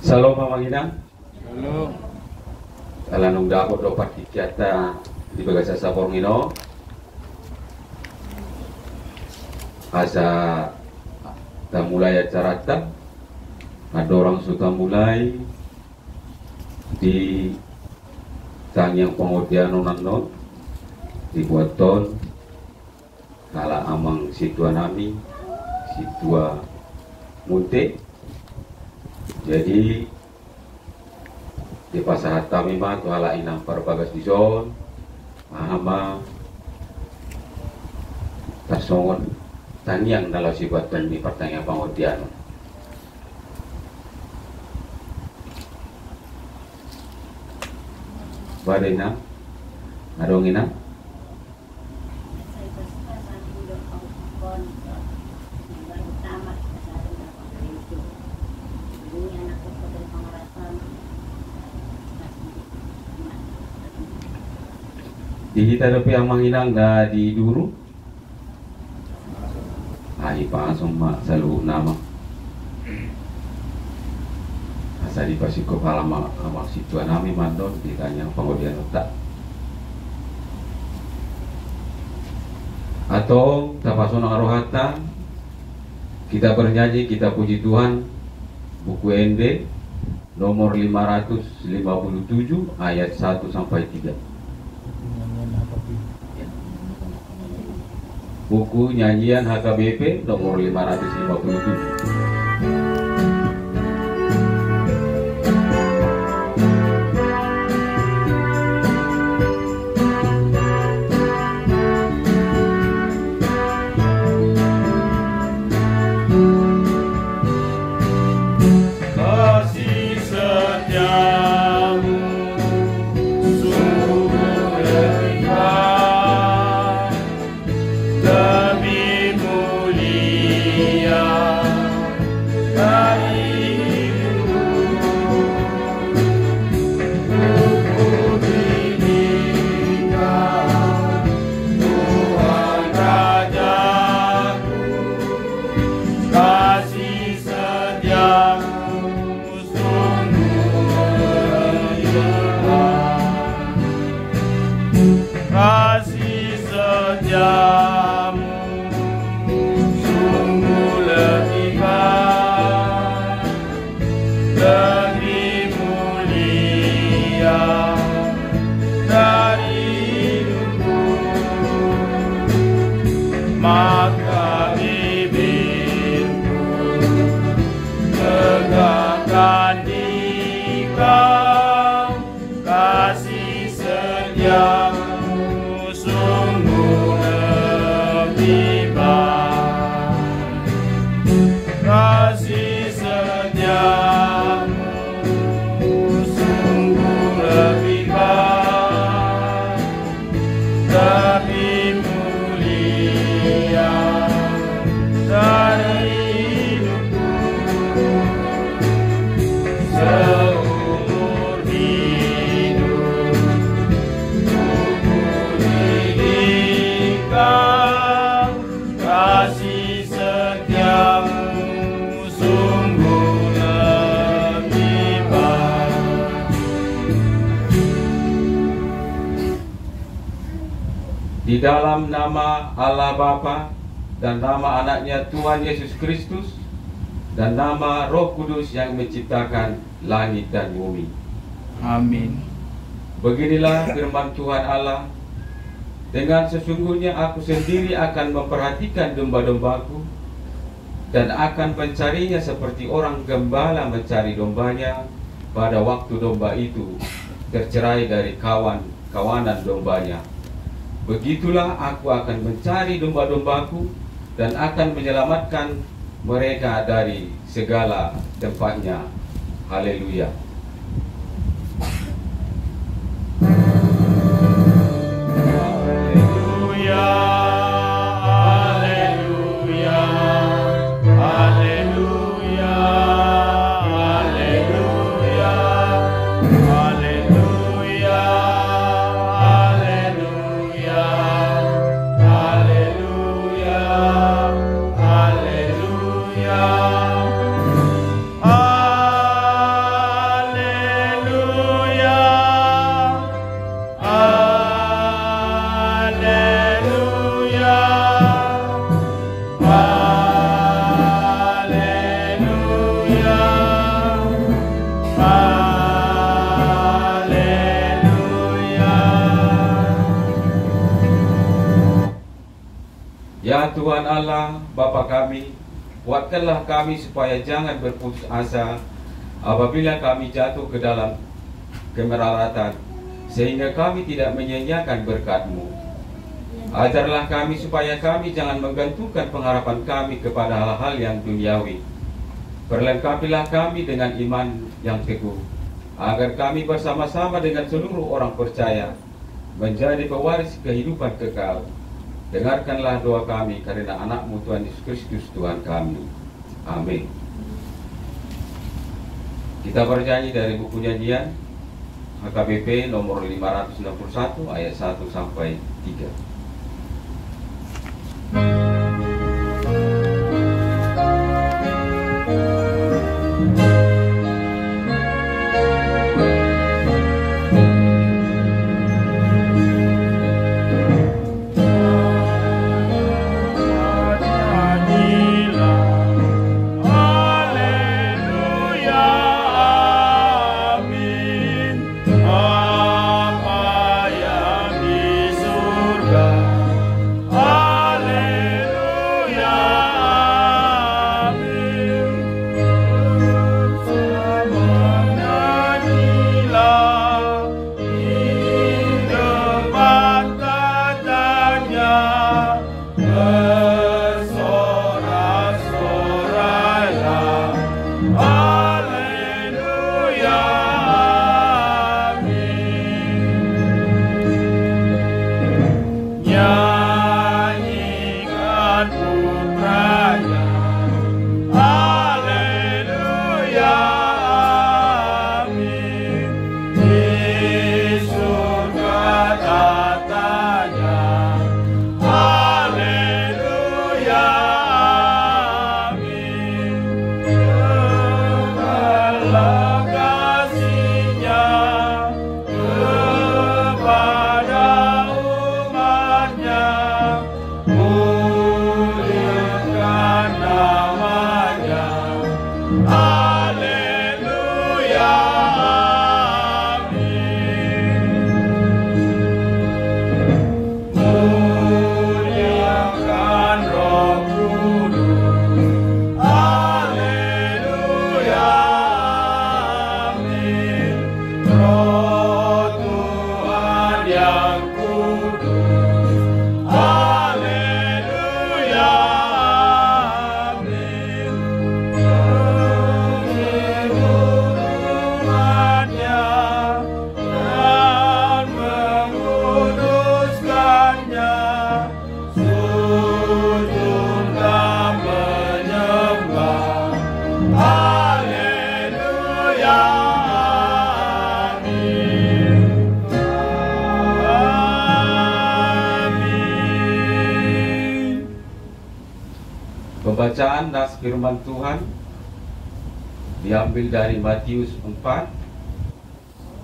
Salam mamangina. Halo. Alanong dapat dapat kita di bagasa saporngino. Asa kita mulai acara kita. Ada orang suka mulai di Tangyang Pangodiano nanon dibuat ton kala amang situa nami situa munte. Jadi di pasahat kami mah tu hala inang parbagas di zon mahama tasongon Tangyang dalam sibatan di Tangyang Pangodiano. Badena adongina di kita ada yang menghilang dah di dulu ai pa semua selalu nama asa di pasiko palama amal situa nami mandon ditanya Pangodiano tak atau tapasona arohata kita bernyanyi kita puji Tuhan buku ND nomor 557 ayat 1 sampai 3. Buku nyanyian HKBP nomor 557. Di dalam nama Allah Bapa dan nama anaknya Tuhan Yesus Kristus dan nama Roh Kudus yang menciptakan langit dan bumi. Amin. Beginilah firman Tuhan Allah. Dengan sesungguhnya aku sendiri akan memperhatikan domba-dombaku dan akan mencarinya seperti orang gembala mencari dombanya pada waktu domba itu tercerai dari kawanan dombanya. Begitulah aku akan mencari domba-dombaku dan akan menyelamatkan mereka dari segala tempatnya. Haleluya. Ya Tuhan Allah, Bapa kami, kuatkanlah kami supaya jangan berputus asa apabila kami jatuh ke dalam kemelaratan, sehingga kami tidak menyia-nyiakan berkat-Mu. Ajarlah kami supaya kami jangan menggantungkan pengharapan kami kepada hal-hal yang duniawi. Perlengkapilah kami dengan iman yang teguh, agar kami bersama-sama dengan seluruh orang percaya menjadi pewaris kehidupan kekal. Dengarkanlah doa kami karena anak-Mu Tuhan Yesus Kristus Tuhan kami. Amin. Kita bernyanyi dari buku nyanyian HKBP nomor 561 ayat 1 sampai 3. Pembacaan nas firman Tuhan diambil dari Matius 4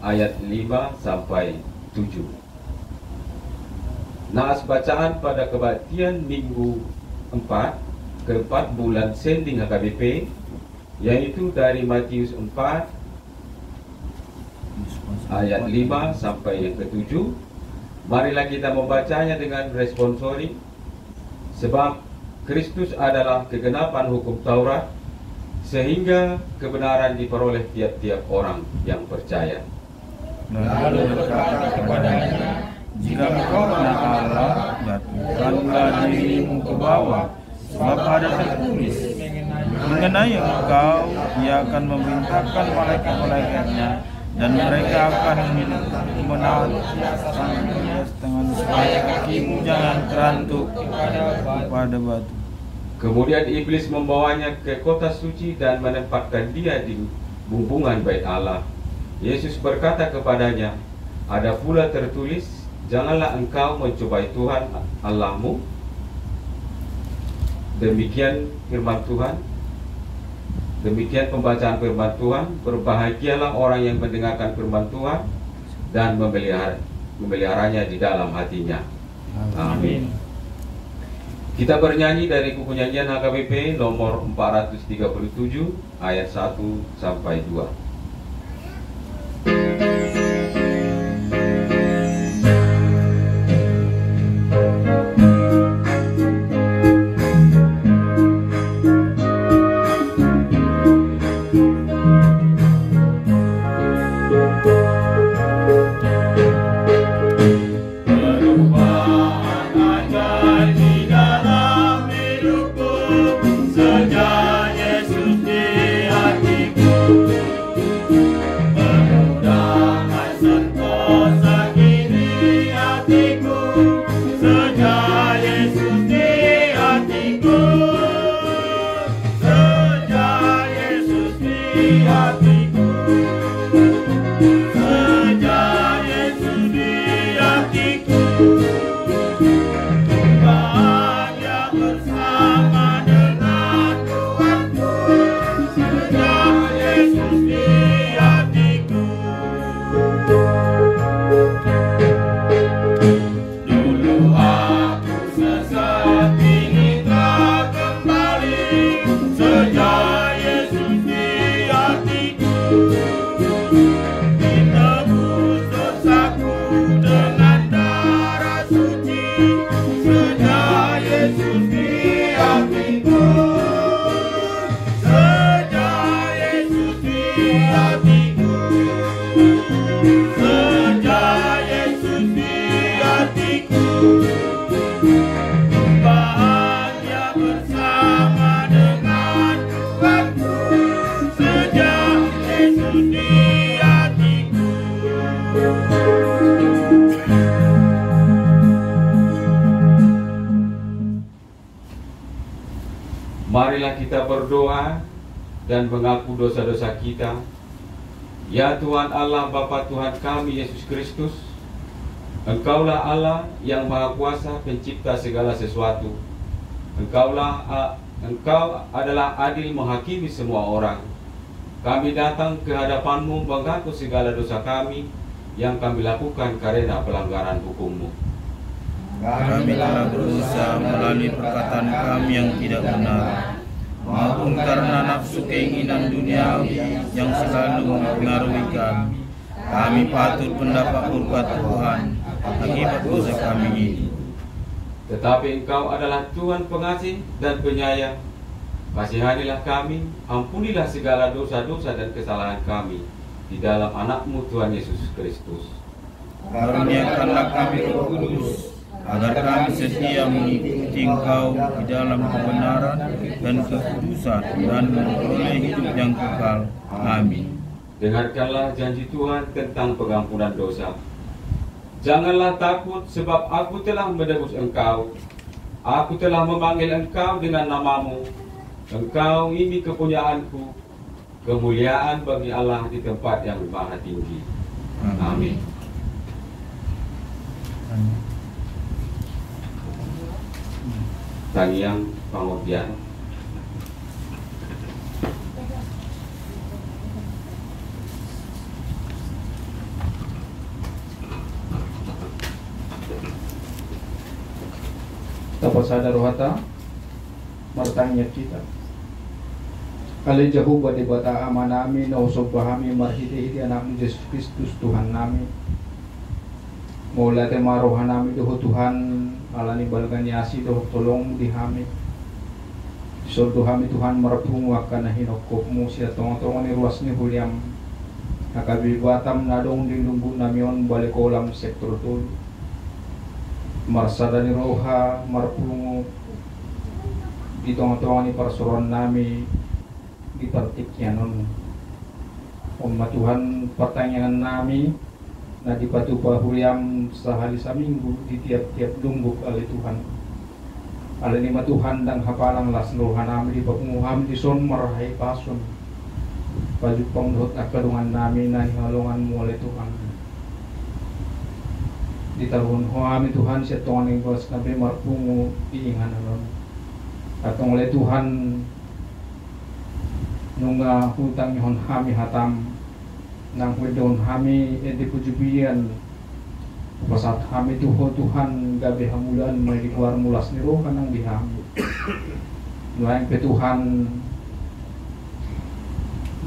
ayat 5 sampai 7. Nas bacaan pada kebaktian Minggu 4 ke-4 bulan Sending HKBP, yaitu dari Matius 4 ayat 5 sampai yang ke-7. Marilah kita membacanya dengan responsori. Sebab Kristus adalah kegenapan hukum Taurat, sehingga kebenaran diperoleh tiap-tiap orang yang percaya. Lalu berkata kepadanya, jika engkau anak Allah, jatuhkanlah dirimu ke bawah, sebab ada tertulis, mengenai engkau, Ia akan memerintahkan malaikat-malaikatnya, dan mereka akan menatangnya setengah supaya kakimu jangan terantuk pada batu. Kemudian iblis membawanya ke kota suci dan menempatkan dia di bumbungan bait Allah. Yesus berkata kepadanya, ada pula tertulis, janganlah engkau mencobai Tuhan Allahmu. Demikian firman Tuhan. Demikian pembacaan firman Tuhan. Berbahagialah orang yang mendengarkan firman Tuhan dan memeliharanya di dalam hatinya. Amin. Kita bernyanyi dari buku nyanyian HKBP nomor 437 ayat 1 sampai 2. Marilah kita berdoa dan mengaku dosa-dosa kita. Ya Tuhan Allah, Bapa Tuhan kami Yesus Kristus, Engkaulah Allah yang Maha Kuasa, pencipta segala sesuatu. Engkau adalah adil menghakimi semua orang. Kami datang ke hadapan-Mu mengaku segala dosa kami yang kami lakukan karena pelanggaran hukum-Mu. Kami telah berdosa melalui perkataan kami yang tidak benar, maupun karena nafsu keinginan duniawi yang selalu mempengaruhi kami. Kami patut mendapat murka Tuhan akibat dosa kami ini. Tetapi Engkau adalah Tuhan pengasih dan penyayang. Kasihanilah kami, ampunilah segala dosa-dosa dan kesalahan kami di dalam Anak-Mu Tuhan Yesus Kristus. Karuniakanlah kami Roh Kudus, agar kami setia mengikuti Engkau di dalam kebenaran dan kekudusan dan memperoleh hidup yang kekal. Amin. Dengarkanlah janji Tuhan tentang pengampunan dosa. Janganlah takut, sebab aku telah menebus engkau. Aku telah memanggil engkau dengan namamu. Engkau ini kepunyaanku. Kemuliaan bagi Allah di tempat yang maha tinggi. Amin. Tanggiang pangordian. Tapasada rohata martanya kita. Kali jauh bade bata amanami na usog bahami marhiti anak Yesus Kristus Tuhan nami. Mula te marohan nami doho Tuhan alani balgan yasi doho tolong dihami. Sordo hami Tuhan marapung akan hinokopmu siya tong-tong ni ruas ni huliam. Nakabibatam nadong dilumbu namion balik kolam sektor tul. Marsada ni roha marpungu di tong-tong ni parsuron nami di partiknya non. Umat Tuhan pertanyaan nami na di patupa huliam sehari saminggu di tiap-tiap lumbuk oleh Tuhan. Alanima Tuhan dan hapalang las roha nami di papunguham di son marahai pasun. Pajupang dot akadungan nami na hihalunganmu oleh Tuhan. Di tahun kami Tuhan siya tongan ng bos nabi marpungu iingan nanon. Atong oleh Tuhan nung hutang yon kami hatam nang wedon kami di pujubian pasat kami Tuhan gabi hamulan may dikuar mulas ni roh kanang dihami. Nuayang pe Tuhan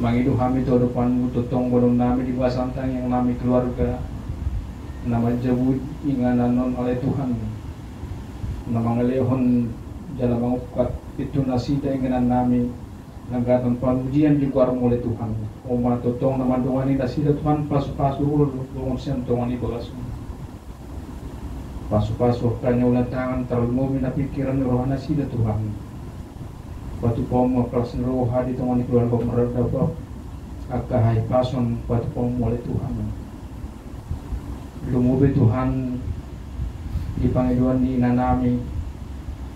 mangidu kami to depan tutong gunung nami di basantang yang nami keluarga nama jabud ingananon oleh Tuhan nama ngalehon jalan mengukat itu nasida inganan nami nagatan pamujian di kuar oleh Tuhan oma totong nama doang ini nasida Tuhan pasu-pasu ulun siang tongan di bagas pasu-pasu kanya ulang tangan terlalu mau mina pikiran roh nasida Tuhan batu pom kelas roh hadi tongan di keluarga meredap akahai pason batu pom oleh Tuhan lumubi Tuhan di Panginoon ni inanami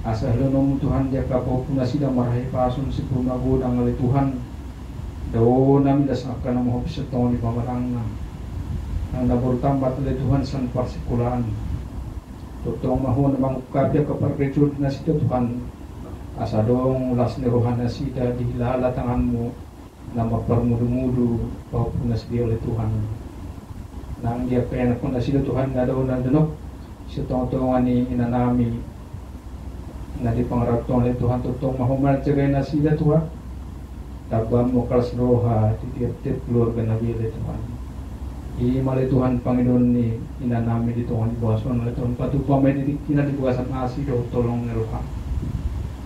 asa hilunong Tuhan dia kapau puna sida marahi pasun si puna godang oleh Tuhan Daw namin dasaka na mga sa tong di pamarang na ang naburtambat na Tuhan san parsikulaan. Totoo mahon na mangukabya kaparkretud na sida Tuhan. Asa dong ulas ni rohan na sida dihilala tangan mo na maparmudu-mudu paupun na sida oleh Tuhan. Nang dia kaya na po na sida Tuhan na daw nandunok sa tong-tongan ni inanami na di pangaraptong oleh Tuhan. Totoo mahon cegay na sida Tuhan. Tabang mo kalas roha titip-tip keluarga Nabi oleh Tuhan. Imalay Tuhan Panginoon ni inanami di Tuhan dibuasan oleh Tuhan. Patupa may dibuasan nasi daw tolong ni roha.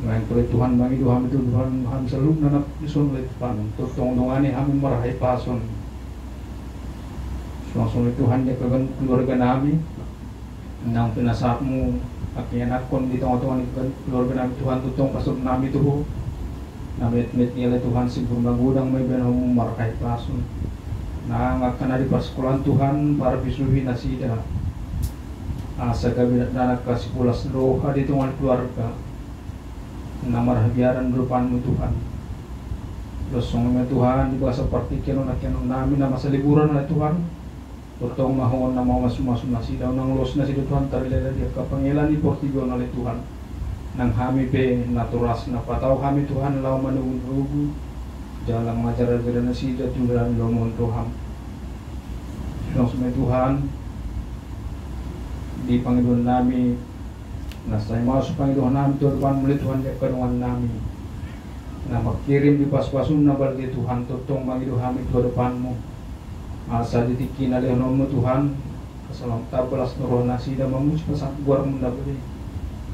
Ngayon oleh Tuhan bagi Tuhan itu Tuhan selalu nanak ison oleh Tuhan. Totong dongani kami merahay pason. Langsung oleh Tuhan ya keluarga Nabi. Nang pinasakmu anak kon di tengah-tengah keluarga Nabi Tuhan tutong pasok Nabi tuh. Namit-mit nila Tuhan sempurna gudang may benong markay pasun na akan di paskolahan Tuhan para bisuhi nasida asa kabinet na nagkasipulas roha di tungan keluarga na marahagyaran berupanmu Tuhan losong mo Tuhan di bawah seperti kenon namin na masaliburan na Tuhan totong mahon na mamas-mas nasida nang los nasida Tuhan tarilala dia kapangilan di portigon oleh Tuhan nang kami be naturas na pataw kami Tuhan law manungurugu jalang majar-ajar na sida tulan lomon Tuhan Tuhan di Panginoon namin nasa masuk Panginoon namin Tuhan muli Tuhan ya kanuan namin na magkirim di pas-pasun na balde Tuhan totong Panginoon kami Tuhan depanmu asa ditikin alihon mo Tuhan kasalam tabalas nuroh nasida mamuj pasak buar mundabali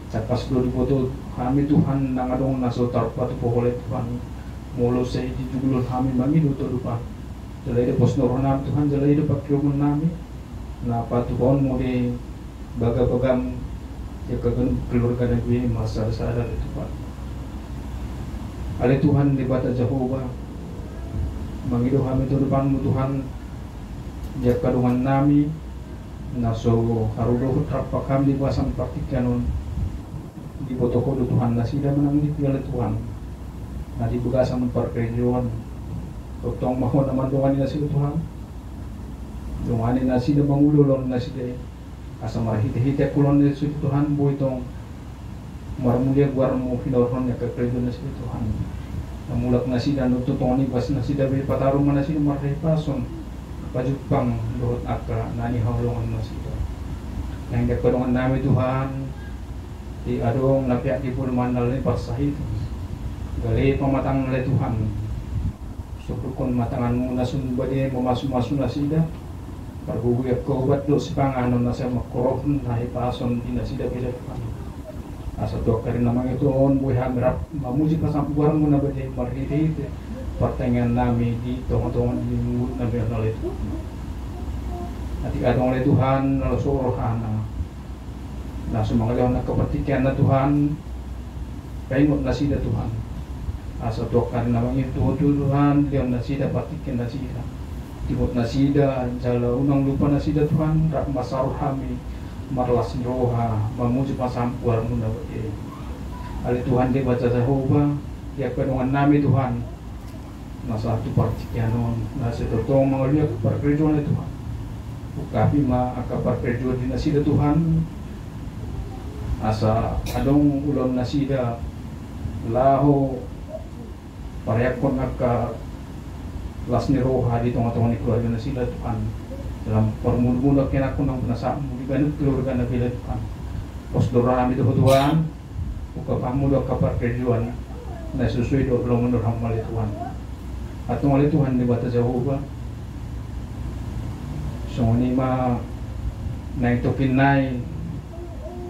capas dulu foto kami Tuhan nang adong nasotar patu pohole Tuhan mulu saya dijugulun kami bangi do depan jalai de pos norona Tuhan jalai de pakyomun nami na patu pohon mo de baga-bagam ya kagun keluarga Nabi masa sadar Tuhan ale Tuhan di bata Jehovah bangi do kami do depanmu Tuhan ya kadungan nami naso harudo trapa kami di basan praktikanon di protokol Tuhan nasida menang di piala Tuhan na di bugasa memperkerjaan totong mahon naman dongani nasida Tuhan dongani nasida mangululon nasida asa marahite-hite kulon nasida Tuhan bo itong marmulia guarmo pinorhon ya kerjaan nasida Tuhan namulak nasida no totong ni bas nasida be patarong nasida marhay pason pajupang luhut aka nani hawlongan nasida yang dapat nami Tuhan di adong napiak di pun mandal ni pasahit gali pamatang oleh Tuhan sukukon matanganmu nasun bade memasuk-masuk nasida pargugu ya kobat do sipanganon nasa makorohn nahi pason di nasida bila Tuhan asa to karin namang ito on buhay hamirap mamuji pasampuan mo na bade marhiti pertengahan nami di tong-tongan di mulut nabi oleh Tuhan nanti adong oleh Tuhan lalu suruhana na sumangalaw na kapatikan na Tuhan paingot na sida Tuhan asa tuwakan na mga Tuhan liyaw na sida patikin na sida timot na sida jala unang lupa na sida Tuhan rak masaruh kami marlas roha mamuji pasampuar muna ali Tuhan di baca Jehovah ya penungan nami Tuhan nasa satu partikanon nasa totong mga liyak parkerjyon na Tuhan ukapi makaparkerjyon din na sida Tuhan asa adong ulon nasida laho parehakon nagka las ni roha di tengah-tengah ni keluarga nasida Tuhan dalam permula-mula kena ko ng penasaan mo di ganun keluarga na bila Tuhan pos dorami itu Tuhan ukapamulo kaparkerjuan na susuy do belum menurham mali Tuhan atong mali Tuhan di bata Jehovah so ni ma na ito kinay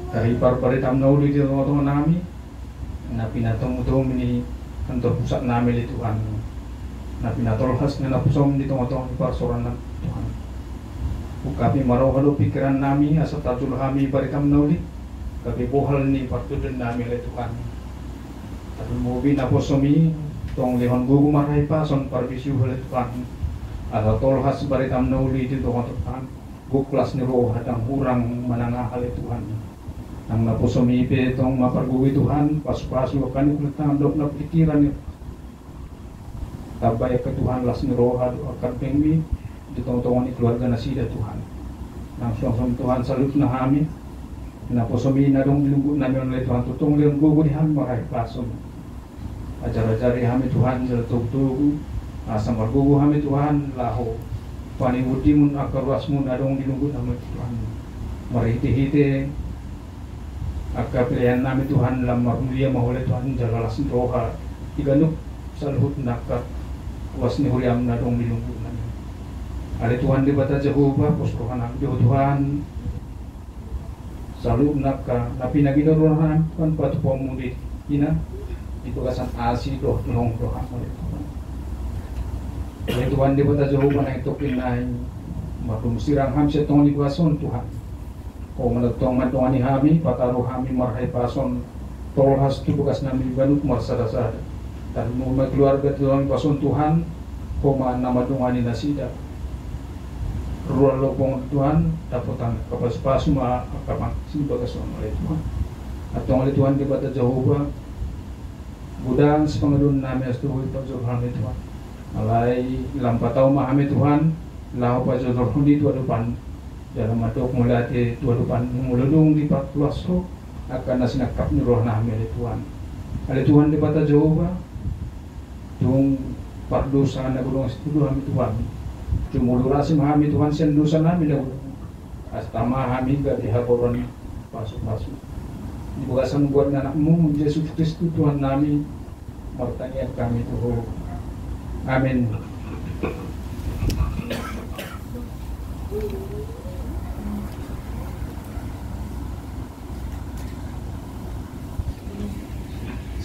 dari par-paritam na uli dito mga nami na pinatong-utong ni kantor pusat namin di Tuhan na pinatolhas na napusom dito mga parsoran ng Tuhan kami marohalo pikiran nami asa tajul kami paritam na uli kami buhal ni partudun namin di Tuhan at umuwi na po sumi tong lihon gugu maray pa son parbisyu hal Tuhan asa tolhas paritam na uli dito mga Tuhan guklas ni roh hadang hurang manangahal di Tuhan ang napusumipi itong maparguwi Tuhan pas-paso kan kulit tandok na pikiran tabay ke Tuhan las niroha akan pengmi ditong-tongan ni keluarga nasida Tuhan langsung Tuhan salut na kami na posomi na dong dilunggu namin oleh Tuhan tutong liang gugu di kami maray pason ajar-ajari kami Tuhan jaltug-tugu asam gugu kami Tuhan laho panibudi mun akar wasmun na dong dilunggu namin Tuhan marihiti-hiti akka pilihan namin Tuhan lamar mulia mahulay Tuhan jalalas roha iganuk saluhut nakat was ni huliam na dong dilunggu namin ali Tuhan di bata Jehovah posrohan namin Tuhan salu nakka napi naginorohan Tuhan patu pamudit ina itugasan asi doh nong doha oleh Tuhan ali Tuhan di bata Jehovah na itokin na matum sirang ham setong ni kuason Tuhan o manatong matong ni kami pataruh kami marhay pason tolhas tugas namin banuk marsada-sada dan mo keluarga Tuhan pason Tuhan ko nama dungani nasida ruang lopong Tuhan dapotan kapas-pas ma kapang simbagas oleh Tuhan atong oleh Tuhan di bata Jehovah budang sepangadun namin astuhoy pagjodohan ni Tuhan alay lampataw mahami Tuhan lao pagjodohan di tuadupan dalam matok mulati tuadupan muludung di patluaso akan nasinakap ni roh namin oleh Tuhan oleh Tuhan di bata Jehovah tung pardosa na gulong estudo kami Tuhan cumulurasi mahami Tuhan sen dosa namin na astama kami ga dihaboran pasok-pasok dibukasan buat anakmu Yesus Kristus Tuhan namin martanya kami Tuhan amin.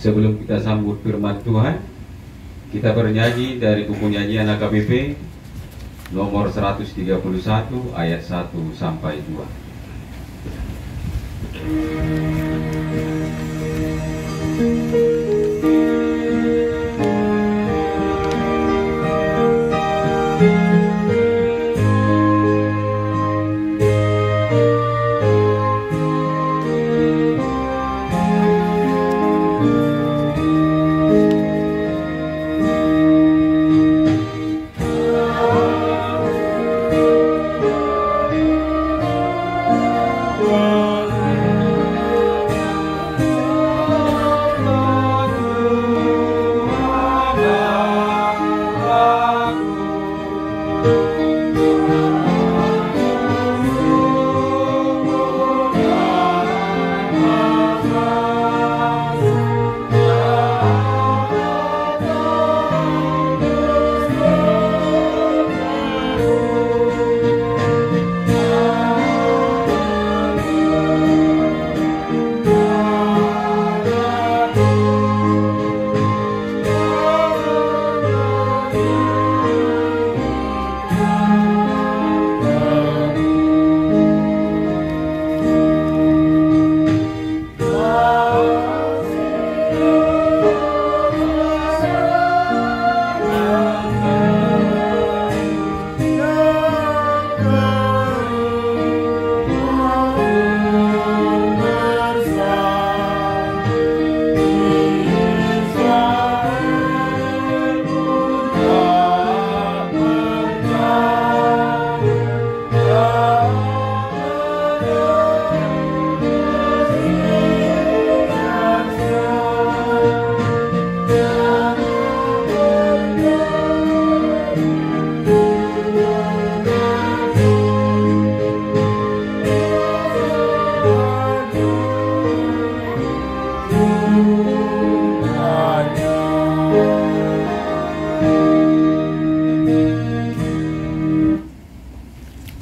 Sebelum kita sambut firman Tuhan, kita bernyanyi dari buku nyanyian AKBP nomor 131 ayat 1 sampai 2.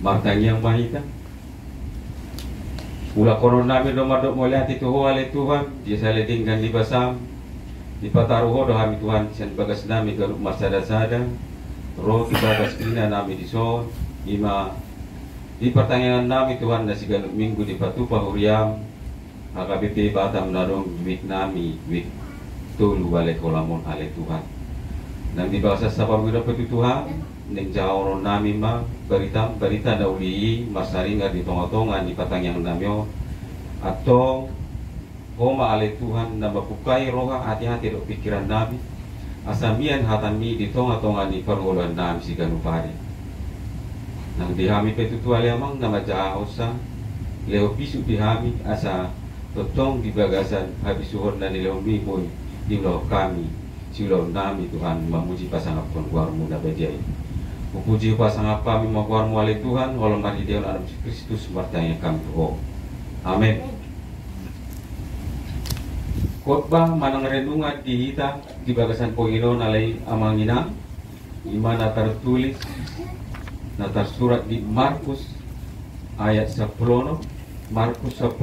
Martanya yang mahita ula koron namin domadok moliati tuho ale Tuhan dia sale tinggal di basam di pataruho do kami Tuhan sen bagas nami garuk marsada-sada roh kita bagas krina nami di son ima di pertanyaan nami Tuhan nasi galuk minggu di patupa huriam AKBP Batam narong wik nami wik tulu ale kolamon ale Tuhan nang di bahasa sabab kita petu Tuhan neng jauh nami ma berita dauli masaringa di tonga-tonga di patang yang namyo atau homa ale Tuhan na mabukai roha hati-hati do pikiran nami asamian hatami di tonga-tonga ni pergolahan nam si ganupari. Nang dihami petutual amang nama jausa leo pisu dihami asa totong di bagasan habis suhur na nileo miboy di ulau kami si ulau nami Tuhan memuji pasangan penguarmu na bejai. Puji pasangan kami menguarmu oleh Tuhan walau mari Dewan Adam Kristus bertanya kami Tuhan. Amin. Khotbah manang renungan dihita di bagasan Panginoon alay amanginang imana tertulis na tersurat di Markus ayat 10 Markus 10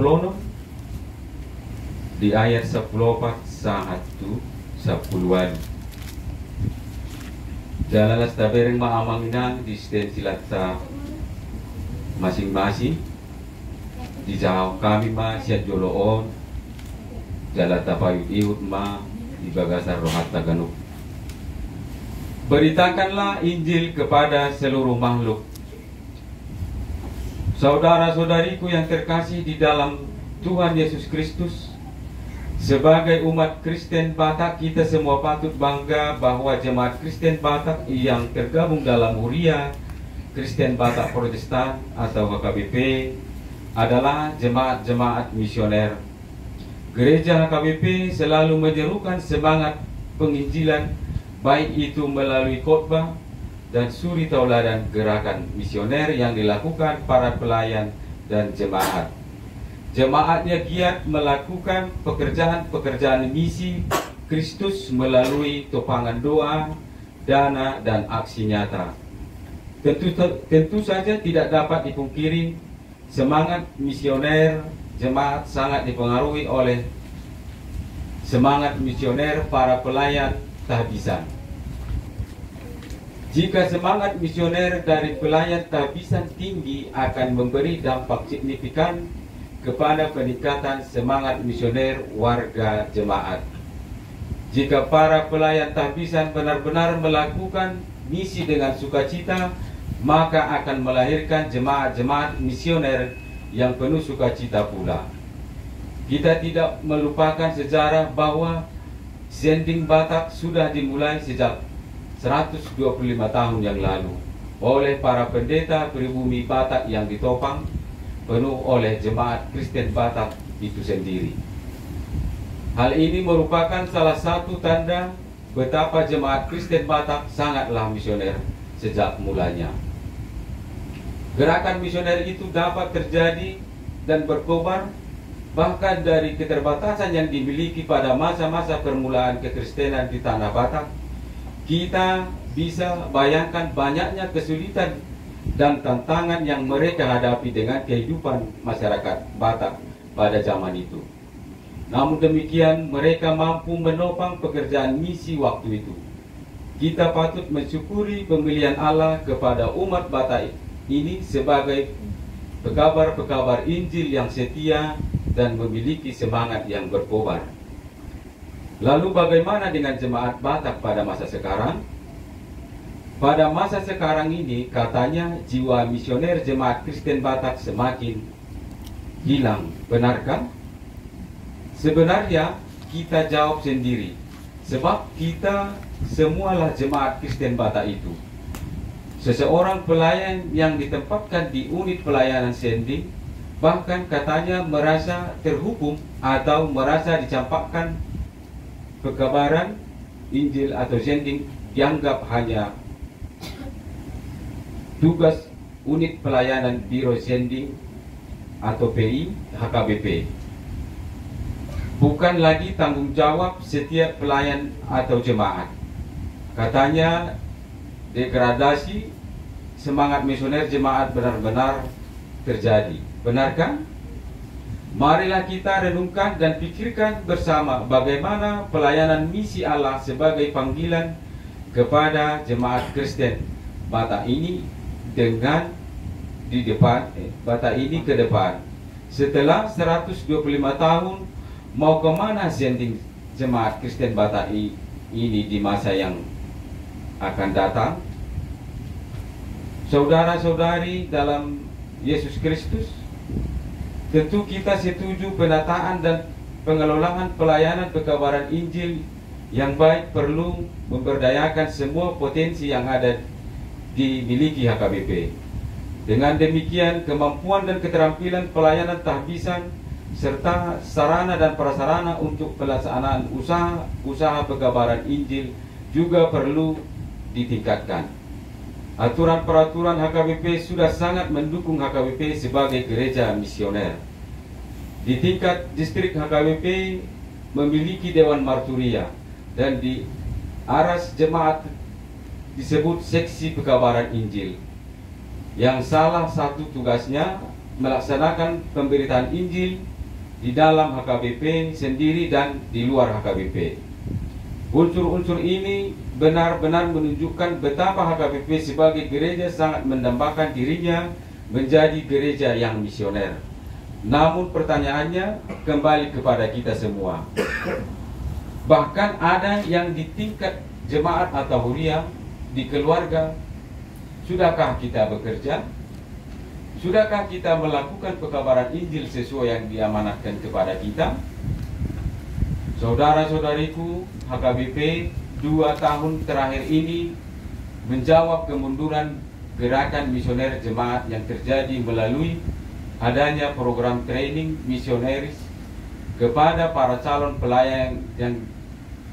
di ayat 10 sangat 10-an. Jalalas tabereng maamanginang di stensilat sa masing-masing di jauh kami ma siat joloon jala tapayu iut ma di bagasan rohat taganuk. Beritakanlah Injil kepada seluruh makhluk. Saudara-saudariku yang terkasih di dalam Tuhan Yesus Kristus, sebagai umat Kristen Batak, kita semua patut bangga bahwa jemaat Kristen Batak yang tergabung dalam Huria Kristen Batak Protestan atau HKBP adalah jemaat-jemaat misioner. Gereja HKBP selalu menyerukan semangat penginjilan, baik itu melalui khotbah dan suri tauladan gerakan misioner yang dilakukan para pelayan dan jemaat. Jemaatnya giat melakukan pekerjaan-pekerjaan misi Kristus melalui topangan doa, dana, dan aksi nyata. Tentu saja tidak dapat dipungkiri semangat misioner jemaat sangat dipengaruhi oleh semangat misioner para pelayan tahbisan. Jika semangat misioner dari pelayan tahbisan tinggi akan memberi dampak signifikan kepada peningkatan semangat misioner warga jemaat. Jika para pelayan tahbisan benar-benar melakukan misi dengan sukacita, maka akan melahirkan jemaat-jemaat misioner yang penuh sukacita pula. Kita tidak melupakan sejarah bahwa Sending Batak sudah dimulai sejak 125 tahun yang lalu oleh para pendeta pribumi Batak yang ditopang penuh oleh jemaat Kristen Batak itu sendiri. Hal ini merupakan salah satu tanda betapa jemaat Kristen Batak sangatlah misioner sejak mulanya. Gerakan misioner itu dapat terjadi dan berkobar bahkan dari keterbatasan yang dimiliki pada masa-masa permulaan kekristenan di tanah Batak. Kita bisa bayangkan banyaknya kesulitan dan tantangan yang mereka hadapi dengan kehidupan masyarakat Batak pada zaman itu. Namun demikian mereka mampu menopang pekerjaan misi waktu itu. Kita patut mensyukuri pemilihan Allah kepada umat Batak ini sebagai pekabar-pekabar Injil yang setia dan memiliki semangat yang berkobar. Lalu bagaimana dengan jemaat Batak pada masa sekarang? Pada masa sekarang ini katanya jiwa misioner jemaat Kristen Batak semakin hilang. Benarkah? Sebenarnya kita jawab sendiri, sebab kita semualah jemaat Kristen Batak itu. Seseorang pelayan yang ditempatkan di unit pelayanan sending bahkan katanya merasa terhukum atau merasa dicampakkan pekabaran Injil atau sending dianggap hanya tugas unit pelayanan Biro Sending atau PI HKBP, bukan lagi tanggung jawab setiap pelayan atau jemaat. Katanya degradasi semangat misioner jemaat benar-benar terjadi. Benarkah? Marilah kita renungkan dan pikirkan bersama bagaimana pelayanan misi Allah sebagai panggilan kepada jemaat Kristen Batak ini dengan di depan Batak ini ke depan. Setelah 125 tahun, mau kemana sending jemaat Kristen Batak ini di masa yang akan datang? Saudara-saudari dalam Yesus Kristus, tentu kita setuju penataan dan pengelolaan pelayanan pekabaran Injil yang baik perlu memberdayakan semua potensi yang ada dimiliki HKBP. Dengan demikian, kemampuan dan keterampilan pelayanan tahbisan serta sarana dan prasarana untuk pelaksanaan usaha pekabaran Injil juga perlu ditingkatkan. Aturan peraturan HKBP sudah sangat mendukung HKBP sebagai gereja misioner. Di tingkat distrik, HKBP memiliki Dewan Marturia, dan di aras jemaat disebut seksi pekabaran Injil, yang salah satu tugasnya melaksanakan pemberitaan Injil di dalam HKBP sendiri dan di luar HKBP. Unsur-unsur ini benar-benar menunjukkan betapa HKBP sebagai gereja sangat mendambakan dirinya menjadi gereja yang misioner. Namun pertanyaannya kembali kepada kita semua. Bahkan ada yang di tingkat jemaat atau huriah, di keluarga, sudahkah kita bekerja? Sudahkah kita melakukan pekabaran Injil sesuai yang diamanatkan kepada kita? Saudara-saudariku, HKBP 2 tahun terakhir ini menjawab kemunduran gerakan misioner jemaat yang terjadi melalui adanya program training misioneris kepada para calon pelayan yang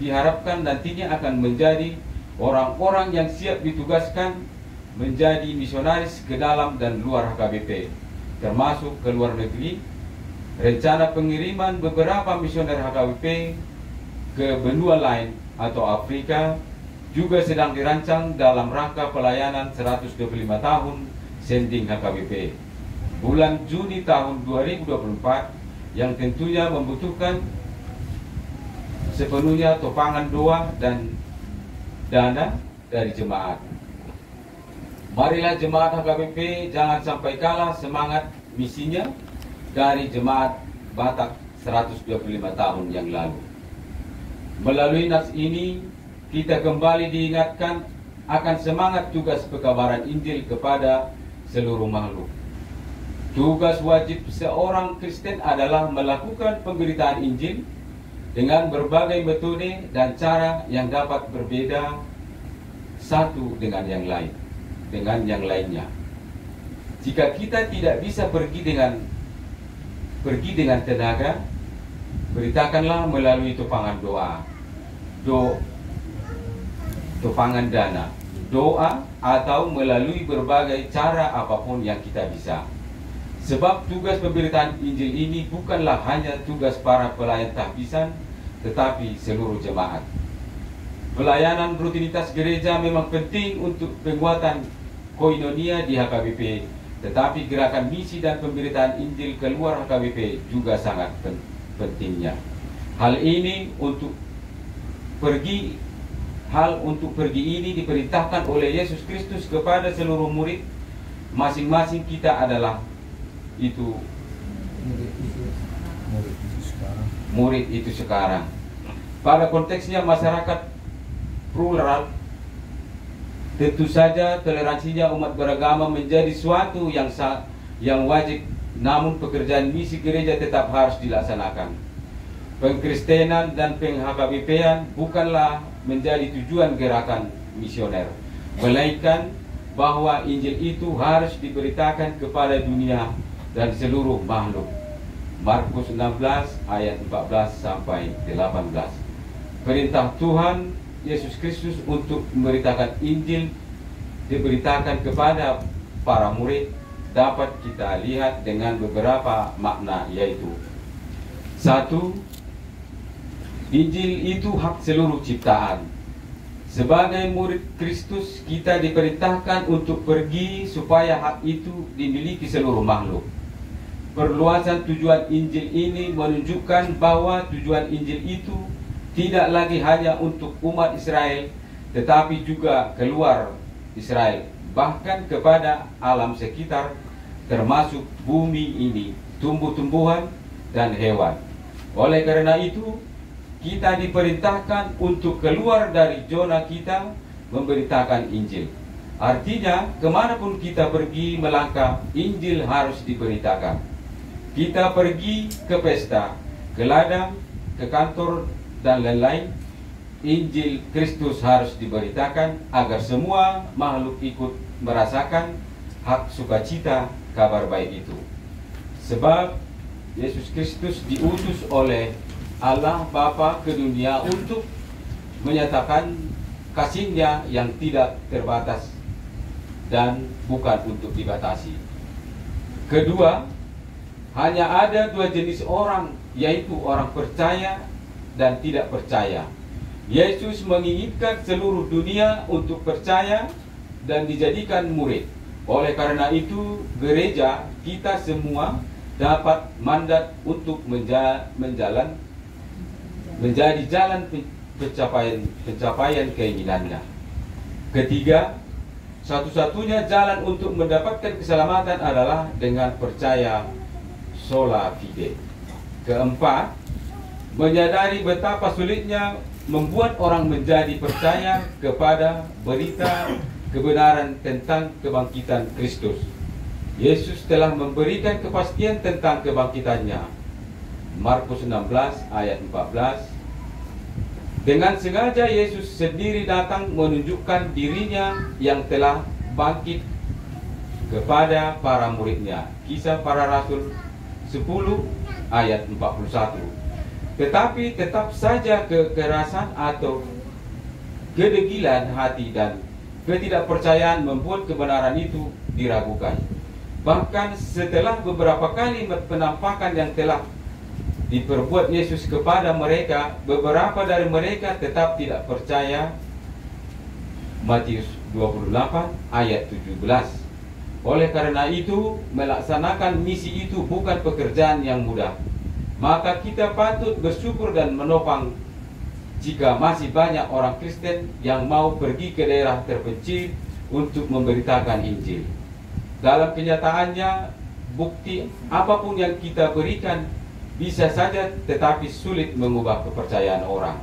diharapkan nantinya akan menjadi orang-orang yang siap ditugaskan menjadi misionaris ke dalam dan luar HKBP, termasuk ke luar negeri. Rencana pengiriman beberapa misioner HKBP ke benua lain atau Afrika juga sedang dirancang dalam rangka pelayanan 125 tahun sending HKBP bulan Juni tahun 2024, yang tentunya membutuhkan sepenuhnya topangan doa dan dana dari jemaat. Marilah jemaat HKBP jangan sampai kalah semangat misinya dari jemaat Batak 125 tahun yang lalu. Melalui nas ini, kita kembali diingatkan akan semangat tugas pekabaran Injil kepada seluruh makhluk. Tugas wajib seorang Kristen adalah melakukan pemberitaan Injil dengan berbagai metode dan cara yang dapat berbeda satu dengan yang lainnya. Jika kita tidak bisa pergi dengan tenaga, beritakanlah melalui topangan topangan dana, doa, atau melalui berbagai cara apapun yang kita bisa. Sebab tugas pemberitaan Injil ini bukanlah hanya tugas para pelayan tahbisan, tetapi seluruh jemaat. Pelayanan rutinitas gereja memang penting untuk penguatan koinonia di HKBP, tetapi gerakan misi dan pemberitaan Injil keluar HKBP juga sangat pentingnya. Hal untuk pergi ini diperintahkan oleh Yesus Kristus kepada seluruh murid. Masing-masing kita adalah murid itu sekarang. Pada konteksnya masyarakat plural, tentu saja toleransinya umat beragama menjadi suatu yang wajib, namun pekerjaan misi gereja tetap harus dilaksanakan. Pengkristenan dan peng-HKBP-an bukanlah menjadi tujuan gerakan misioner, melainkan bahwa Injil itu harus diberitakan kepada dunia dan seluruh makhluk. Markus 16 ayat 14 sampai 18. Perintah Tuhan Yesus Kristus untuk memberitakan Injil diberitakan kepada para murid dapat kita lihat dengan beberapa makna, yaitu: 1. Injil itu hak seluruh ciptaan. Sebagai murid Kristus, kita diperintahkan untuk pergi supaya hak itu dimiliki seluruh makhluk. Perluasan tujuan Injil ini menunjukkan bahwa tujuan Injil itu tidak lagi hanya untuk umat Israel, tetapi juga keluar Israel, bahkan kepada alam sekitar, termasuk bumi ini, tumbuh-tumbuhan, dan hewan. Oleh karena itu, kita diperintahkan untuk keluar dari zona kita memberitakan Injil. Artinya, kemanapun kita pergi melangkah, Injil harus diberitakan. Kita pergi ke pesta, ke ladang, ke kantor, dan lain-lain, Injil Kristus harus diberitakan agar semua makhluk ikut merasakan hak sukacita kabar baik itu. Sebab Yesus Kristus diutus oleh Allah Bapa ke dunia untuk menyatakan kasih-Nya yang tidak terbatas dan bukan untuk dibatasi. Kedua, hanya ada dua jenis orang, yaitu orang percaya dan tidak percaya. Yesus menginginkan seluruh dunia untuk percaya dan dijadikan murid. Oleh karena itu, gereja kita semua dapat mandat untuk menjadi jalan pencapaian keinginannya. Ketiga, satu-satunya jalan untuk mendapatkan keselamatan adalah dengan percaya sola fide. Keempat, menyadari betapa sulitnya membuat orang menjadi percaya kepada berita kebenaran tentang kebangkitan Kristus. Yesus telah memberikan kepastian tentang kebangkitannya. Markus 16 ayat 14. Dengan sengaja Yesus sendiri datang menunjukkan dirinya yang telah bangkit kepada para muridnya. Kisah Para Rasul 10 ayat 41. Tetapi tetap saja kekerasan atau kedegilan hati dan ketidakpercayaan membuat kebenaran itu diragukan. Bahkan setelah beberapa kali penampakan yang telah diperbuat Yesus kepada mereka, beberapa dari mereka tetap tidak percaya. Matius 28 ayat 17. Oleh karena itu, melaksanakan misi itu bukan pekerjaan yang mudah. Maka kita patut bersyukur dan menopang jika masih banyak orang Kristen yang mau pergi ke daerah terpencil untuk memberitakan Injil. Dalam kenyataannya, bukti apapun yang kita berikan bisa saja tetapi sulit mengubah kepercayaan orang.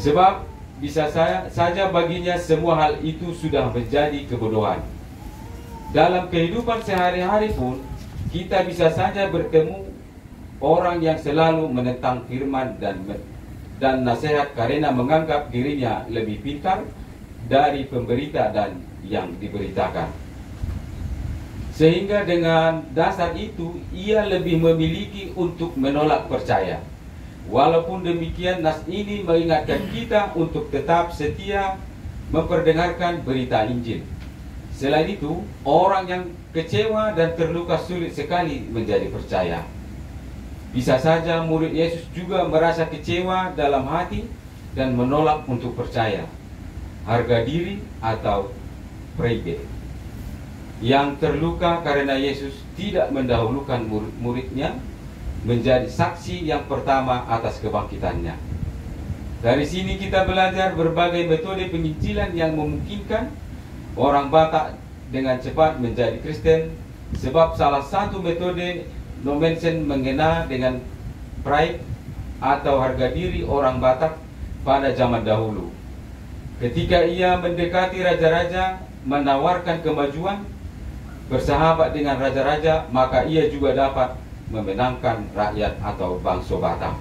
Sebab bisa saja baginya semua hal itu sudah menjadi kebodohan. Dalam kehidupan sehari-hari pun kita bisa saja bertemu orang yang selalu menentang firman dan nasihat karena menganggap dirinya lebih pintar dari pemberita dan yang diberitakan. Sehingga dengan dasar itu ia lebih memiliki untuk menolak percaya. Walaupun demikian, nas ini mengingatkan kita untuk tetap setia memperdengarkan berita Injil. Selain itu, orang yang kecewa dan terluka sulit sekali menjadi percaya. Bisa saja murid Yesus juga merasa kecewa dalam hati dan menolak untuk percaya. Harga diri atau pride. Yang terluka karena Yesus tidak mendahulukan murid-muridnya menjadi saksi yang pertama atas kebangkitannya. Dari sini kita belajar berbagai metode penginjilan yang memungkinkan orang Batak dengan cepat menjadi Kristen. Sebab salah satu metode nomensen mengena dengan pride atau harga diri orang Batak pada zaman dahulu. Ketika ia mendekati raja-raja, menawarkan kemajuan, bersahabat dengan raja-raja, maka ia juga dapat memenangkan rakyat atau bangsa Batak.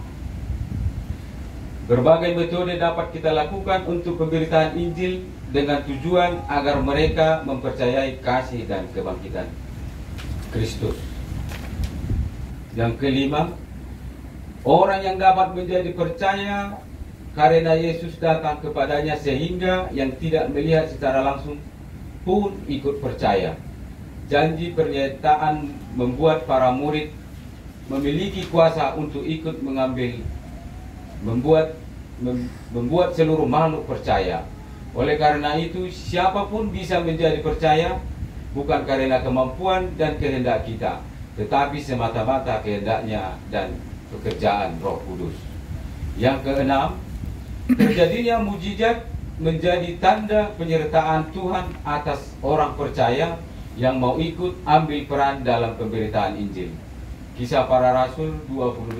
Berbagai metode dapat kita lakukan untuk pemberitaan Injil dengan tujuan agar mereka mempercayai kasih dan kebangkitan Kristus. Yang kelima, orang yang dapat menjadi percaya karena Yesus datang kepadanya sehingga yang tidak melihat secara langsung pun ikut percaya. Janji pernyataan membuat para murid memiliki kuasa untuk ikut membuat seluruh makhluk percaya. Oleh karena itu, siapapun bisa menjadi percaya bukan karena kemampuan dan kehendak kita, tetapi semata-mata kehendaknya dan pekerjaan Roh Kudus. Yang keenam, terjadinya mujizat menjadi tanda penyertaan Tuhan atas orang percaya yang mau ikut ambil peran dalam pemberitaan Injil. Kisah Para Rasul 28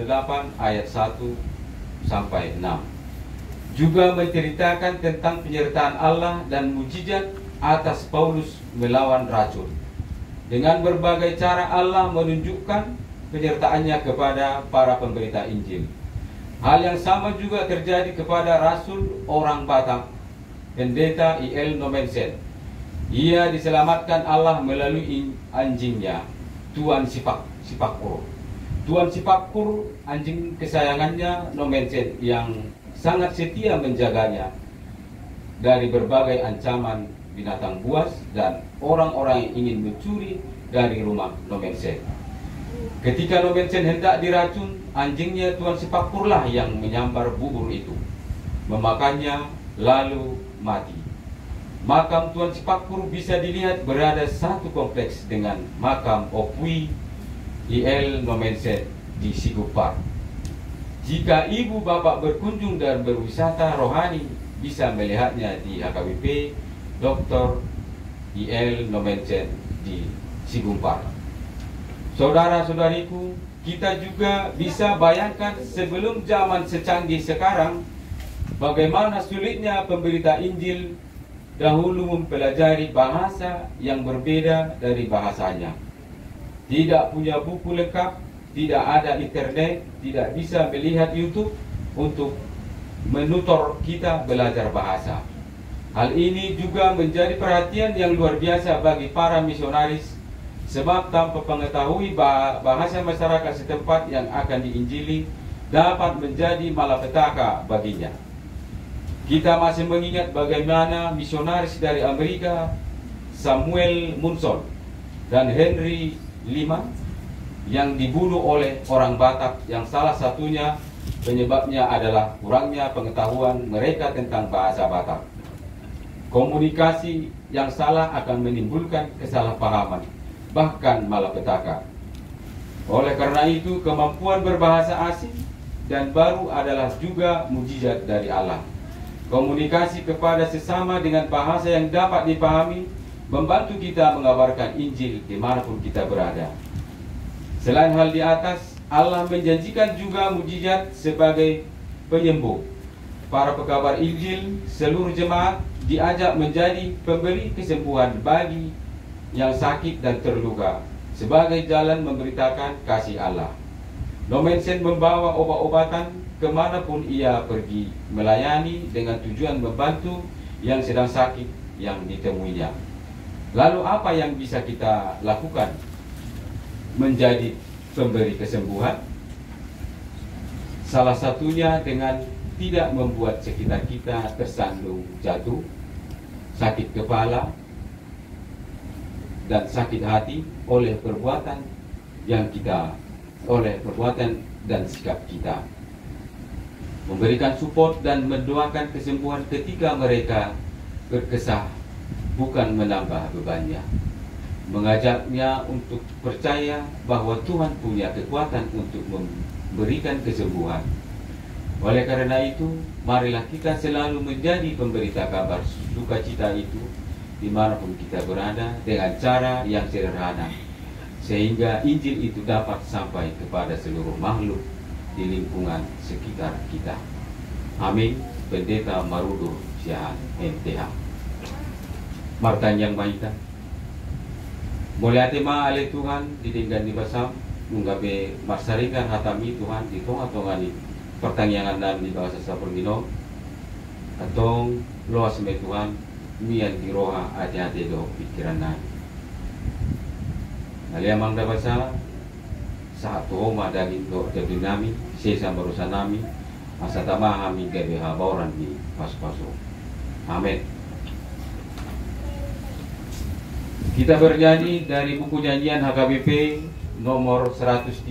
ayat 1 sampai 6 juga menceritakan tentang penyertaan Allah dan mujizat atas Paulus melawan racun. Dengan berbagai cara Allah menunjukkan penyertaannya kepada para pemberita Injil. Hal yang sama juga terjadi kepada Rasul orang Batak, Pendeta I.L. Nomensen. Ia diselamatkan Allah melalui anjingnya, Tuan Sipakpur. Tuan Sipakpur, anjing kesayangannya Nomensen, yang sangat setia menjaganya dari berbagai ancaman binatang buas dan orang-orang yang ingin mencuri dari rumah Nomensen. Ketika Nomensen hendak diracun, anjingnya Tuan Sipakpurlah yang menyambar bubur itu, memakannya lalu mati. Makam Tuan Sipakpur bisa dilihat berada satu kompleks dengan makam Opui I.L. Nomensen di Sigupar. Jika ibu bapak berkunjung dan berwisata rohani, bisa melihatnya di HKBP Dr. I.L. Nomensen di Sigupar. Saudara-saudariku, kita juga bisa bayangkan sebelum zaman secanggih sekarang, bagaimana sulitnya pemberita Injil dahulu mempelajari bahasa yang berbeda dari bahasanya. Tidak punya buku lengkap, tidak ada internet, tidak bisa melihat YouTube untuk menutor kita belajar bahasa. Hal ini juga menjadi perhatian yang luar biasa bagi para misionaris, sebab tanpa mengetahui bahasa masyarakat setempat yang akan diinjili dapat menjadi malapetaka baginya. Kita masih mengingat bagaimana misionaris dari Amerika, Samuel Munson dan Henry Lima, yang dibunuh oleh orang Batak, yang salah satunya penyebabnya adalah kurangnya pengetahuan mereka tentang bahasa Batak. Komunikasi yang salah akan menimbulkan kesalahpahaman, bahkan malapetaka. Oleh karena itu, kemampuan berbahasa asing dan baru adalah juga mujizat dari Allah. Komunikasi kepada sesama dengan bahasa yang dapat dipahami membantu kita mengabarkan Injil dimanapun kita berada. Selain hal di atas, Allah menjanjikan juga mujizat sebagai penyembuh. Para pekabar Injil seluruh jemaat diajak menjadi pemberi kesembuhan bagi yang sakit dan terluka, sebagai jalan memberitakan kasih Allah. Nomensen membawa obat-obatan kemanapun ia pergi, melayani dengan tujuan membantu yang sedang sakit yang ditemuinya. Lalu apa yang bisa kita lakukan menjadi pemberi kesembuhan? Salah satunya dengan tidak membuat sekitar kita tersandung jatuh, sakit kepala, dan sakit hati oleh perbuatan dan sikap kita. Memberikan support dan mendoakan kesembuhan ketika mereka berkesah, bukan menambah bebannya. Mengajaknya untuk percaya bahwa Tuhan punya kekuatan untuk memberikan kesembuhan. Oleh karena itu, marilah kita selalu menjadi pemberita kabar sukacita itu dimanapun kita berada dengan cara yang sederhana, sehingga Injil itu dapat sampai kepada seluruh makhluk di lingkungan sekitar kita. Amin. Pendeta Marudur Siahan MTH. Martan yang maita. Mulai tema ale Tuhan ditinggal di basam, munggabe marsarikan hatami Tuhan di tonga-tongani pertanyaan dan di bahasa Sapurgino, atau loa semai Tuhan mian di roha hati-hati do pikiran na. Aliamang da basa saat homa daging do jadi nami, sesa barusan nami, asa tama kami gabe haboran di pas-paso. Amin. Kita bernyanyi dari buku nyanyian HKBP nomor 136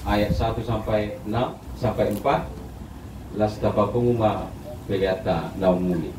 ayat 1 sampai 6 sampai 4. Lastapa penguma pegata naumuli.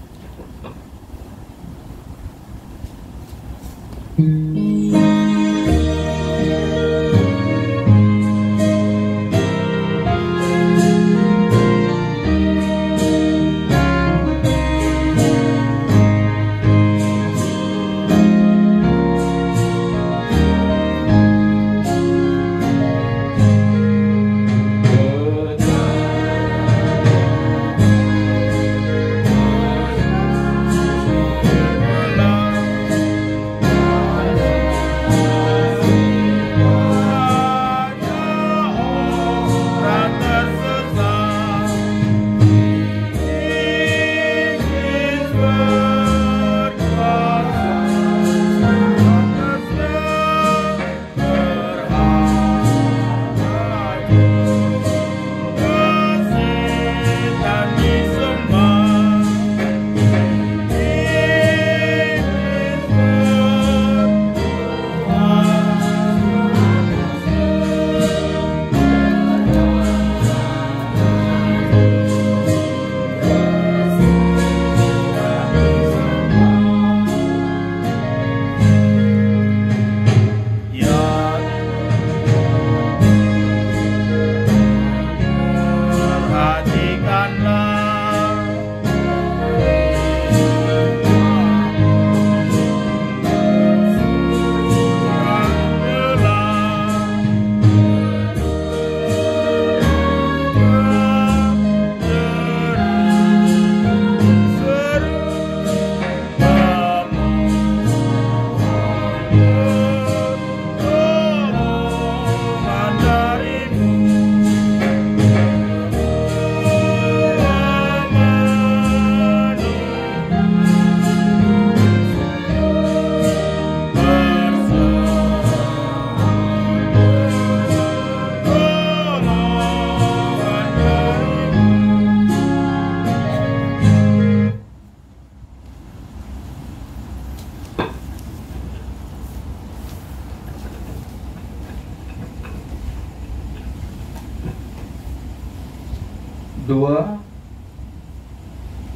Doa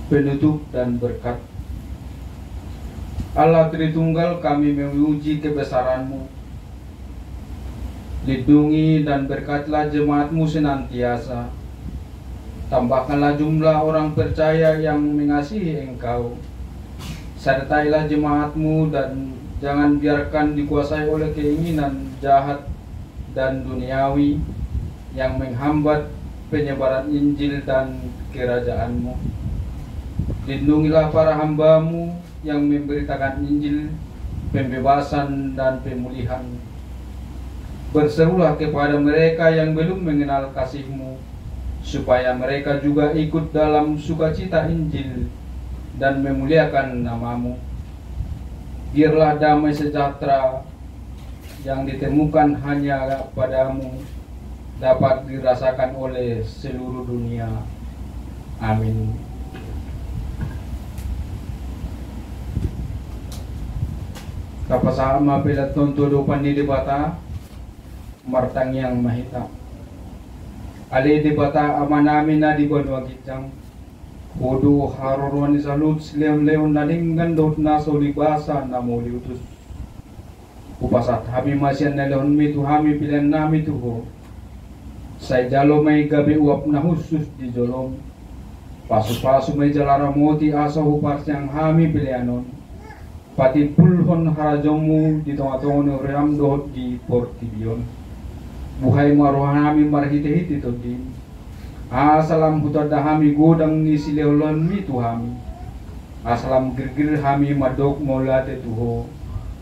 penutup dan berkat. Allah Tritunggal, kami memuji kebesaran-Mu. Lindungi dan berkatlah jemaat-Mu senantiasa. Tambahkanlah jumlah orang percaya yang mengasihi Engkau. Sertailah jemaat-Mu dan jangan biarkan dikuasai oleh keinginan jahat dan duniawi yang menghambat penyebaran Injil dan kerajaan-Mu. Lindungilah para hamba-Mu yang memberitakan Injil, pembebasan dan pemulihan. Berserulah kepada mereka yang belum mengenal kasih-Mu, supaya mereka juga ikut dalam sukacita Injil dan memuliakan nama-Mu. Biarlah damai sejahtera yang ditemukan hanya padamu dapat dirasakan oleh seluruh dunia. Amin. Kapasama pilat tontodo pandi debata martang yang mahita. Ali debata amanami na di banwa kitjang. Kodo harorwan salut leon nalinggan dot na solibasa na muli utus. Upasat hami masyan na leon mitu hami pilan nami tuho. Say jalo may gabi uap na husus di jolom. Pasu-pasu may jalara moti asa hupar siyang hami pilianon. Pati pulhon harajomu di tengah-tengah ream dohot di Portibion. Buhay marohami marhiti-hiti to di. Asalam hutada hami godang ni sileolon mi tuhami. Asalam girgir hami madok molate tuho.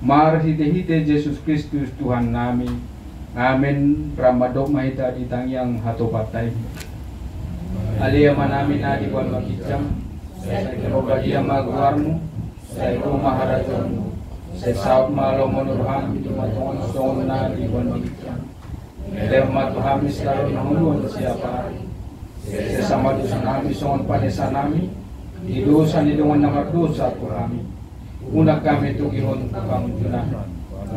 Marhiti-hiti Yesus Kristus Tuhan nami. Amin. Ramadok mahita di tangyang hatopatay. Aliyah manami na di buwan makicam. Sa kerogadia maguarmu. Sa rumah harajonmu. Sa saud malo monurham itu matongon songon na di buwan makicam. Lemah tuhami selalu nahulun siapa. Sesama dosa nami songon panesa nami. Di dosa ni dengan nama dosa tuhami. Unak kami tugihon tukang junah.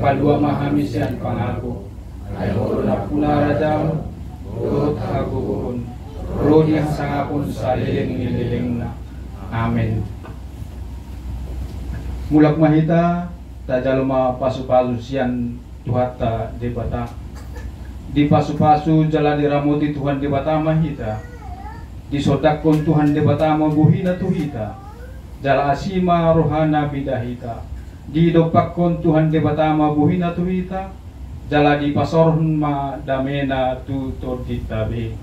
Palua mahami siyan pangaku. Ayo na puna rajam. Turut haguhun. Rodi hasangapun sa liling-liling na. Amen. Mulak mahita tajalma pasu-pasu sian tuhata debata. Di pasu-pasu jala diramuti Tuhan debata mahita. Di sodakon Tuhan debata mabuhina tuhita. Jala asima rohana bidahita. Di dopakon Tuhan debata mabuhina tuhita. Jala di pasorhun ma damena tu torditabe.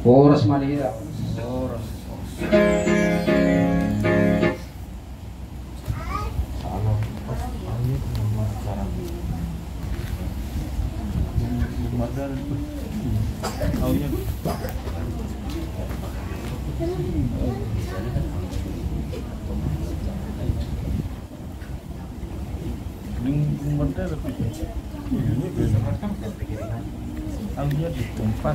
Oras malihira. Oras. Alnya di tempat